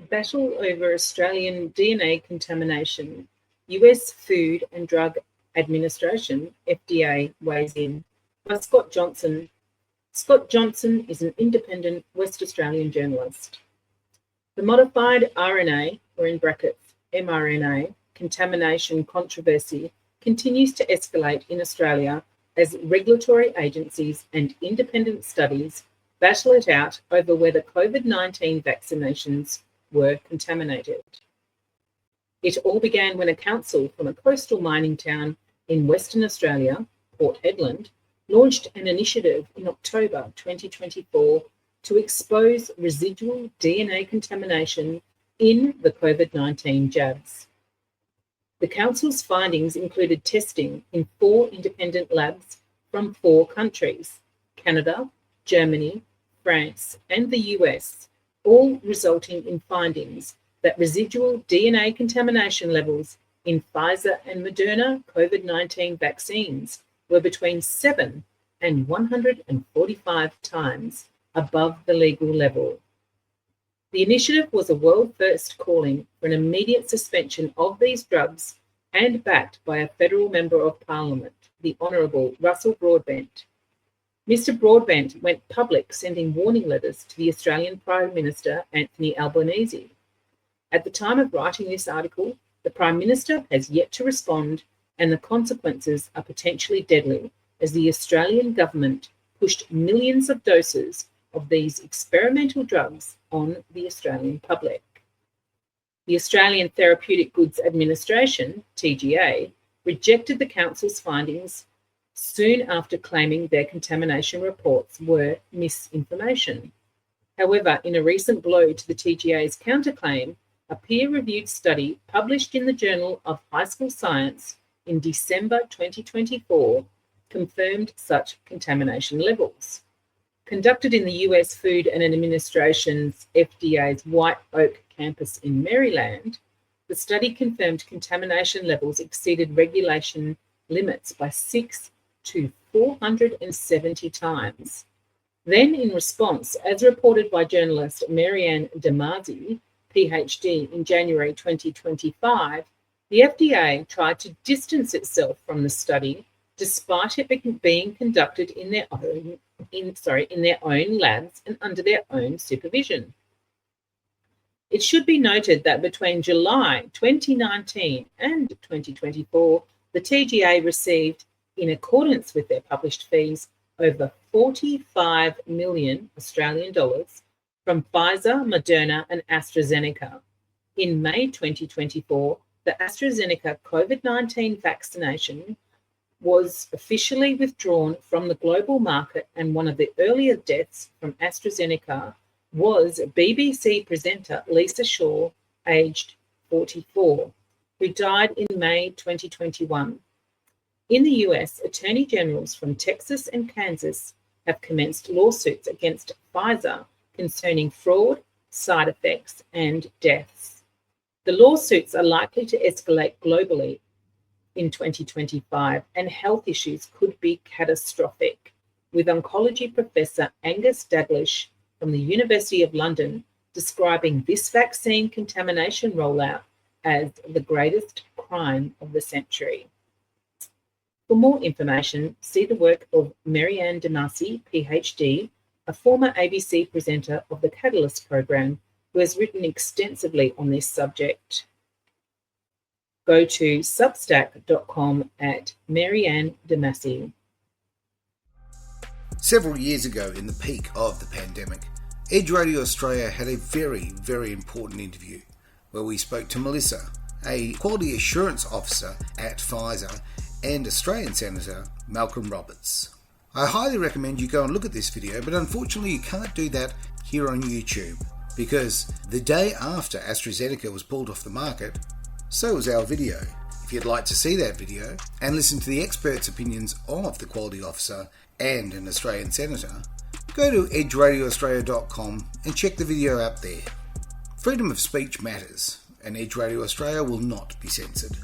battle over Australian DNA contamination, US Food and Drug Administration, FDA, weighs in by Scott Johnson. Scott Johnson is an independent West Australian journalist. The modified RNA, or in brackets mRNA, contamination controversy continues to escalate in Australia as regulatory agencies and independent studies battle it out over whether COVID-19 vaccinations were contaminated. It all began when a council from a coastal mining town in Western Australia, Port Hedland, launched an initiative in October 2024 to expose residual DNA contamination in the COVID-19 jabs. The council's findings included testing in 4 independent labs from 4 countries, Canada, Germany, France, and the US, all resulting in findings that residual DNA contamination levels in Pfizer and Moderna COVID-19 vaccines were between 7 and 145 times above the legal level. The initiative was a world first, calling for an immediate suspension of these drugs and backed by a federal member of parliament, the Honourable Russell Broadbent. Mr. Broadbent went public, sending warning letters to the Australian Prime Minister Anthony Albanese. At the time of writing this article, the Prime Minister has yet to respond, and the consequences are potentially deadly as the Australian government pushed millions of doses of these experimental drugs on the Australian public. The Australian Therapeutic Goods Administration, TGA, rejected the council's findings soon after claiming their contamination reports were misinformation. However, in a recent blow to the TGA's counterclaim, a peer-reviewed study published in the Journal of High School Science in December 2024 confirmed such contamination levels. Conducted in the US Food and Administration's FDA's White Oak campus in Maryland, the study confirmed contamination levels exceeded regulation limits by 6 to 470 times. Then, in response, as reported by journalist Leanne PhD, in January 2025, the FDA tried to distance itself from the study, despite it being conducted in their own labs and under their own supervision. It should be noted that between July 2019 and 2024, the TGA received, in accordance with their published fees, over 45 million Australian dollars from Pfizer, Moderna, and AstraZeneca. In May 2024, the AstraZeneca COVID-19 vaccination was officially withdrawn from the global market, and one of the earlier deaths from AstraZeneca was BBC presenter Lisa Shaw, aged 44, who died in May 2021. In the US, attorney generals from Texas and Kansas have commenced lawsuits against Pfizer concerning fraud, side effects, and deaths. The lawsuits are likely to escalate globally in 2025, and health issues could be catastrophic, with oncology professor Angus Daglish from the University of London describing this vaccine contamination rollout as the greatest crime of the century. For more information, see the work of Leanne PhD, a former ABC presenter of the Catalyst program, who has written extensively on this subject. Go to substack.com at Leanne. Several years ago, in the peak of the pandemic, Edge Radio Australia had a very, very important interview where we spoke to Melissa, a quality assurance officer at Pfizer, and Australian Senator Malcolm Roberts. I highly recommend you go and look at this video, but unfortunately you can't do that here on YouTube, because the day after AstraZeneca was pulled off the market, so was our video. If you'd like to see that video and listen to the experts' opinions of the quality officer and an Australian senator, go to edgeradioaustralia.com and check the video out there. Freedom of speech matters, and Edge Radio Australia will not be censored.